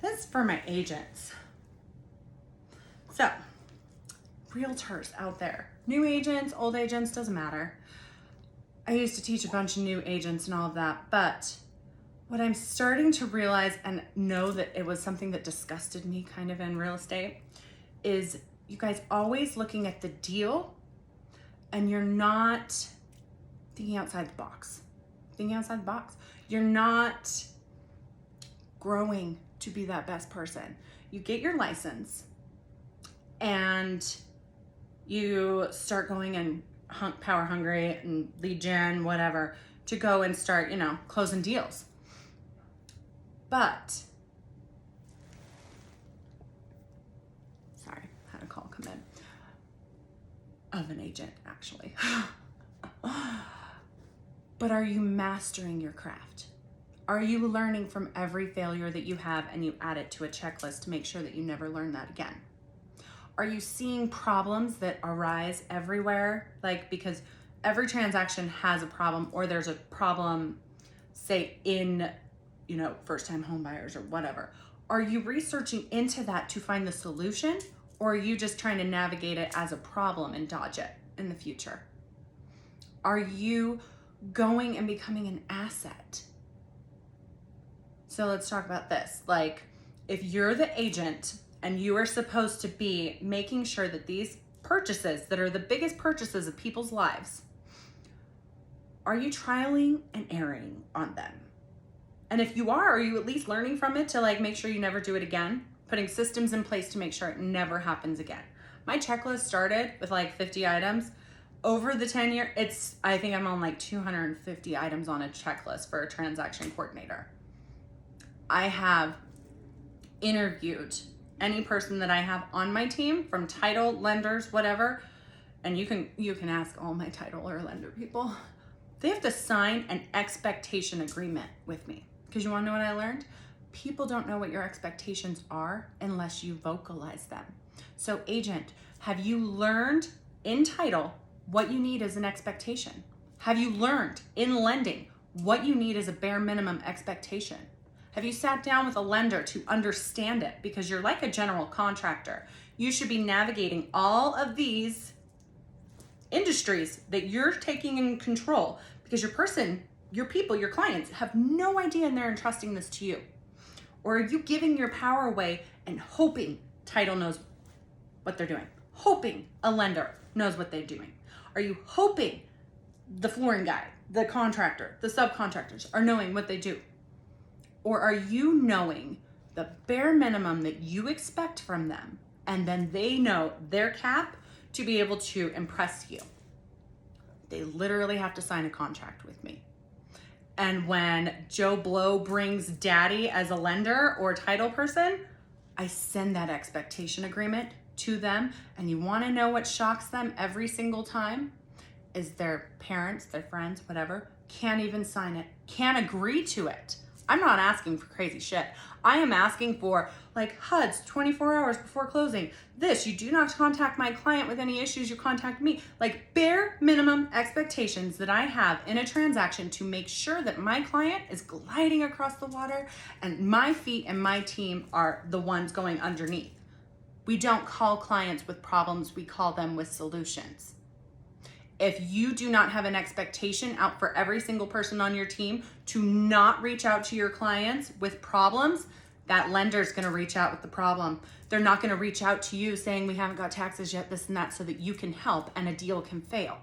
This is for my agents. So, realtors out there, new agents, old agents, doesn't matter. I used to teach a bunch of new agents and all of that, but what I'm starting to realize and know that it was something that disgusted me kind of in real estate is you guys always looking at the deal and you're not thinking outside the box. Thinking outside the box. You're not growing to be that best person. You get your license and you start going and power hungry and lead gen, whatever, to go and start, closing deals. But, sorry, had a call come in of an agent actually. But are you mastering your craft? Are you learning from every failure that you have and you add it to a checklist to make sure that you never learn that again? Are you seeing problems that arise everywhere? Like, because every transaction has a problem, or there's a problem, say in, first-time home buyers or whatever. Are you researching into that to find the solution, or are you just trying to navigate it as a problem and dodge it in the future? Are you going and becoming an asset? So let's talk about this. Like, if you're the agent and you are supposed to be making sure that these purchases that are the biggest purchases of people's lives, are you trialing and erroring on them? And if you are you at least learning from it to make sure you never do it again? Putting systems in place to make sure it never happens again. My checklist started with 50 items. Over the 10 year, I think I'm on 250 items on a checklist for a transaction coordinator. I have interviewed any person that I have on my team, from title, lenders, whatever, and you can ask all my title or lender people. They have to sign an expectation agreement with me. Because you want to know what I learned? People don't know what your expectations are unless you vocalize them. So agent, have you learned in title what you need as an expectation? Have you learned in lending what you need as a bare minimum expectation? Have you sat down with a lender to understand it? Because you're like a general contractor. You should be navigating all of these industries that you're taking in control, because your people, your clients have no idea, and they're entrusting this to you. Or are you giving your power away and hoping title knows what they're doing? Hoping a lender knows what they're doing? Are you hoping the flooring guy, the contractor, the subcontractors are knowing what they do? Or are you knowing the bare minimum that you expect from them, and then they know their cap to be able to impress you? They literally have to sign a contract with me. And when Joe Blow brings daddy as a lender or title person, I send that expectation agreement to them. And you want to know what shocks them every single time? Is their parents, their friends, whatever, can't even sign it, can't agree to it. I'm not asking for crazy shit. I am asking for HUDs 24 hours before closing. This, you do not contact my client with any issues, you contact me. Bare minimum expectations that I have in a transaction to make sure that my client is gliding across the water and my feet and my team are the ones going underneath. We don't call clients with problems, we call them with solutions. If you do not have an expectation out for every single person on your team to not reach out to your clients with problems, that lender is going to reach out with the problem. They're not going to reach out to you saying, we haven't got taxes yet, this and that, so that you can help and a deal can fail.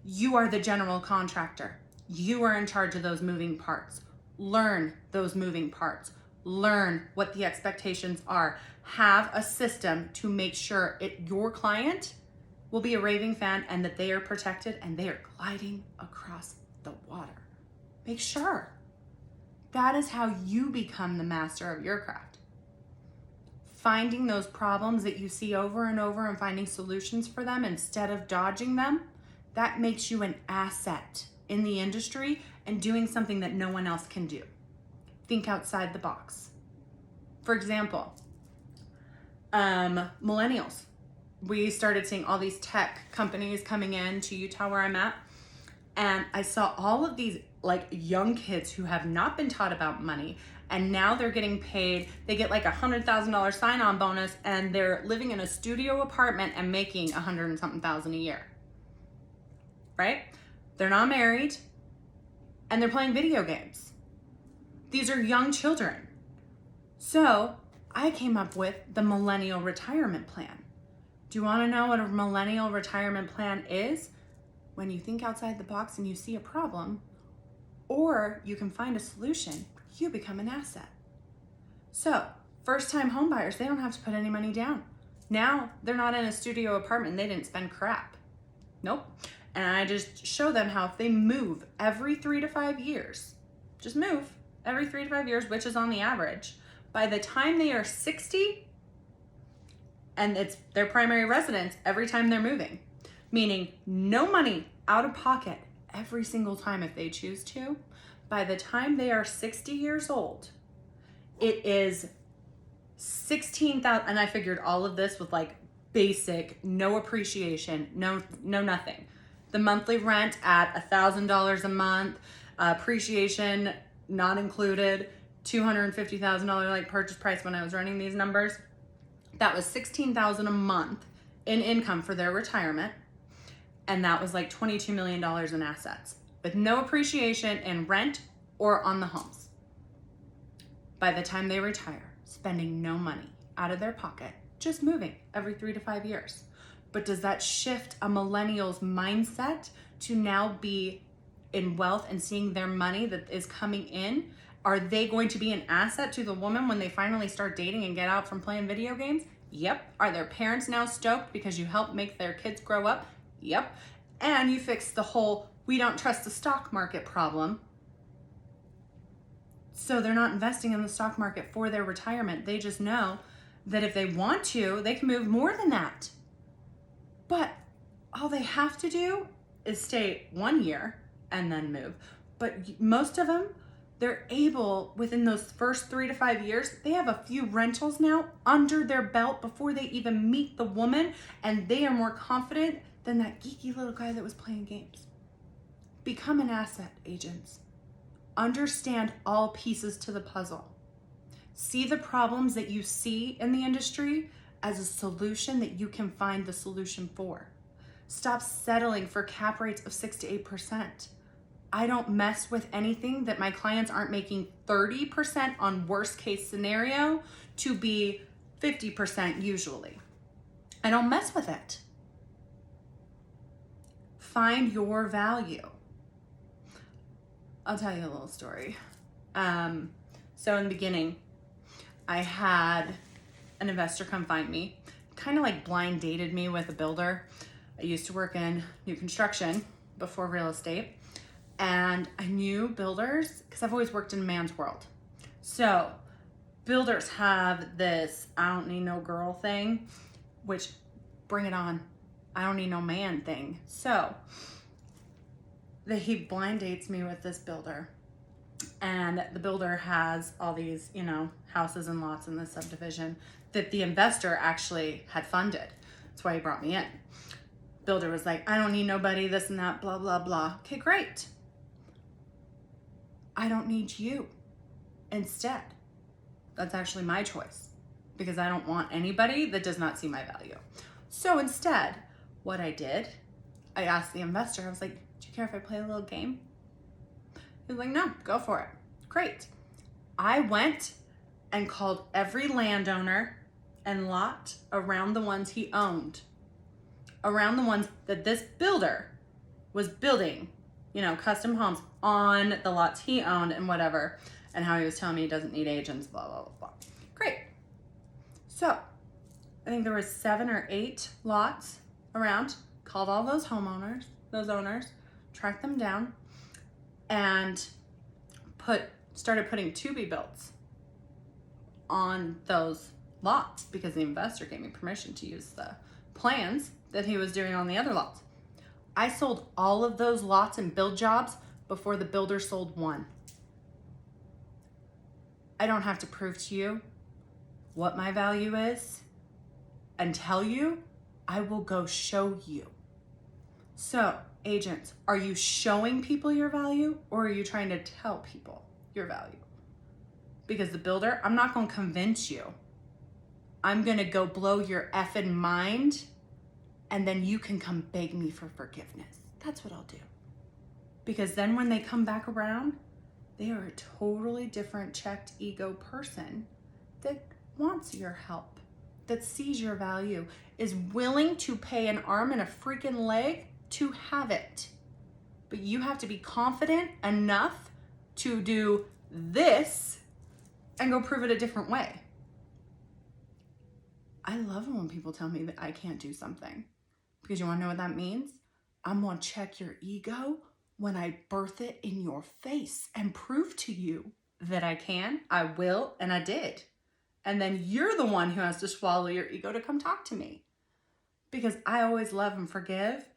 You are the general contractor. You are in charge of those moving parts. Learn those moving parts. Learn what the expectations are. Have a system to make sure your client will be a raving fan and that they are protected and they are gliding across the water. Make sure. That is how you become the master of your craft. Finding those problems that you see over and over and finding solutions for them instead of dodging them, that makes you an asset in the industry and doing something that no one else can do. Think outside the box. For example, millennials. We started seeing all these tech companies coming in to Utah where I'm at. And I saw all of these young kids who have not been taught about money and now they're getting paid, they get like $100,000 sign-on bonus, and they're living in a studio apartment and making $100 and something thousand a year, right? They're not married, and they're playing video games. These are young children. So I came up with the Millennial retirement plan. Do you want to know what a Millennial retirement plan is? When you think outside the box and you see a problem, or you can find a solution, you become an asset. So first-time home buyers, they don't have to put any money down. Now they're not in a studio apartment and they didn't spend crap. Nope. And I just show them how if they move every 3 to 5 years, just move every 3 to 5 years, which is on the average, by the time they are 60, and it's their primary residence every time they're moving, meaning no money out of pocket every single time if they choose to, by the time they are 60 years old, it is 16,000, and I figured all of this with like basic, no appreciation, no nothing. The monthly rent at $1,000 a month, appreciation not included, $250,000 like purchase price when I was running these numbers. That was $16,000 a month in income for their retirement. And that was like $22 million in assets with no appreciation in rent or on the homes. By the time they retire, spending no money out of their pocket, just moving every 3 to 5 years. But does that shift a millennial's mindset to now be in wealth and seeing their money that is coming in? Are they going to be an asset to the woman when they finally start dating and get out from playing video games? Yep. Are their parents now stoked because you helped make their kids grow up? Yep. And you fixed the whole we don't trust the stock market problem. So they're not investing in the stock market for their retirement. They just know that if they want to, they can move more than that. But all they have to do is stay 1 year and then move. But most of them, they're able, within those first 3 to 5 years, they have a few rentals now under their belt before they even meet the woman, and they are more confident than that geeky little guy that was playing games. Become an asset, agents. Understand all pieces to the puzzle. See the problems that you see in the industry as a solution that you can find the solution for. Stop settling for cap rates of 6 to 8%. I don't mess with anything that my clients aren't making 30% on worst case scenario to be 50% usually. I don't mess with it. Find your value. I'll tell you a little story. So in the beginning, I had an investor come find me, kind of like blind dated me with a builder. I used to work in new construction before real estate, and I knew builders because I've always worked in a man's world. So builders have this I don't need no girl thing, which bring it on. I don't need no man thing. So he blind dates me with this builder, and the builder has all these, houses and lots in this subdivision that the investor actually had funded. That's why he brought me in. Builder was like, I don't need nobody, this and that, blah, blah, blah. Okay, great. I don't need you. Instead, that's actually my choice because I don't want anybody that does not see my value. So instead, what I did, I asked the investor, I was like, do you care if I play a little game? He was like, no, go for it. Great. I went and called every landowner and lot around the ones he owned, around the ones that this builder was building, custom homes on the lots he owned and whatever, and how he was telling me he doesn't need agents, blah, blah, blah, blah. Great. So I think there were 7 or 8 lots around, called all those owners, tracked them down, and started putting to-be-builts on those lots because the investor gave me permission to use the plans that he was doing on the other lots. I sold all of those lots and build jobs before the builder sold one. I don't have to prove to you what my value is and tell you. I will go show you. So, agents, are you showing people your value or are you trying to tell people your value? Because the builder, I'm not going to convince you. I'm going to go blow your effing mind, and then you can come beg me for forgiveness. That's what I'll do. Because then when they come back around, they are a totally different checked ego person that wants your help, that sees your value, is willing to pay an arm and a freaking leg to have it. But you have to be confident enough to do this and go prove it a different way. I love it when people tell me that I can't do something, because you want to know what that means? I'm going to check your ego when I birth it in your face and prove to you that I can, I will, and I did. And then you're the one who has to swallow your ego to come talk to me. Because I always love and forgive,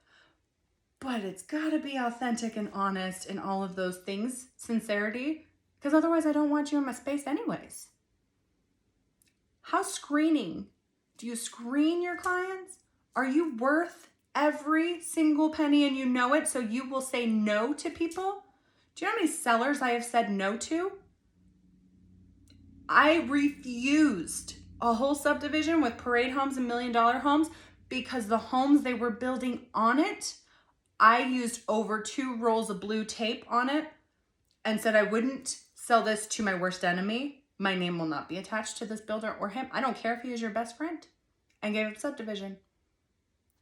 but it's got to be authentic and honest and all of those things, sincerity, because otherwise I don't want you in my space anyways. How screening? Do you screen your clients? Are you worth every single penny and you know it, so you will say no to people? Do you know how many sellers I have said no to? I refused a whole subdivision with parade homes and $1 million homes because the homes they were building on it, I used over 2 rolls of blue tape on it and said I wouldn't sell this to my worst enemy. My name will not be attached to this builder or him. I don't care if he is your best friend. And gave up subdivision.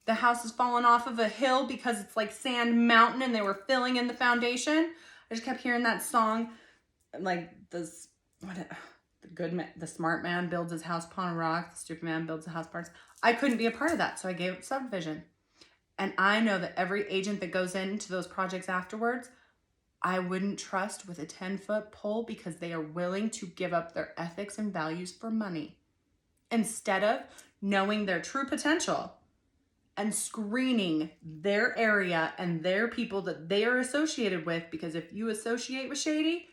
The house has fallen off of a hill because it's like sand mountain and they were filling in the foundation. I just kept hearing that song, like this, the smart man builds his house upon a rock, the stupid man builds a house upon. I couldn't be a part of that, so I gave up subdivision. And I know that every agent that goes into those projects afterwards, I wouldn't trust with a 10-foot pole, because they are willing to give up their ethics and values for money instead of knowing their true potential and screening their area and their people that they are associated with. Because if you associate with Shady,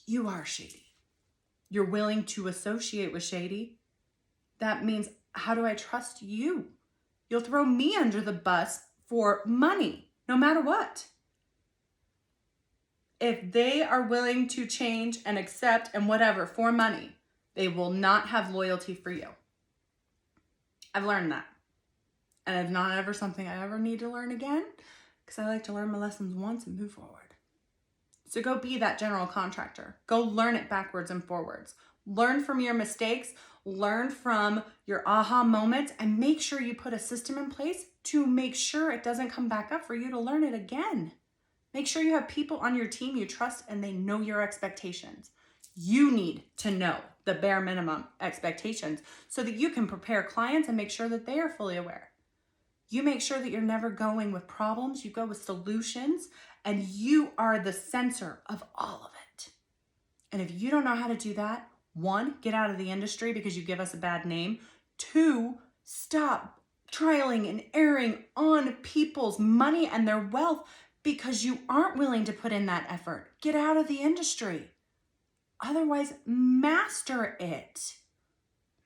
you are Shady. You're willing to associate with Shady. That means, how do I trust you? You'll throw me under the bus for money, no matter what. If they are willing to change and accept and whatever for money, they will not have loyalty for you. I've learned that. And it's not ever something I ever need to learn again, because I like to learn my lessons once and move forward. So go be that general contractor. Go learn it backwards and forwards. Learn from your mistakes, learn from your aha moments, and make sure you put a system in place to make sure it doesn't come back up for you to learn it again. Make sure you have people on your team you trust and they know your expectations. You need to know the bare minimum expectations so that you can prepare clients and make sure that they are fully aware. You make sure that you're never going with problems, you go with solutions, and you are the center of all of it. And if you don't know how to do that, 1, get out of the industry because you give us a bad name. 2, stop trialing and erring on people's money and their wealth because you aren't willing to put in that effort. Get out of the industry. Otherwise, master it.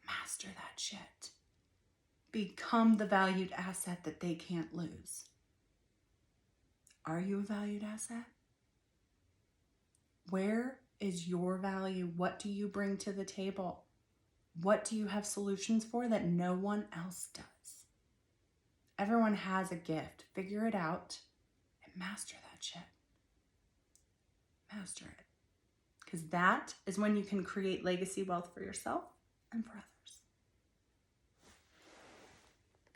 Master that shit. Become the valued asset that they can't lose. Are you a valued asset? Where is your value? What do you bring to the table? What do you have solutions for that no one else does? Everyone has a gift. Figure it out and master that shit. Master it. Because that is when you can create legacy wealth for yourself and for others.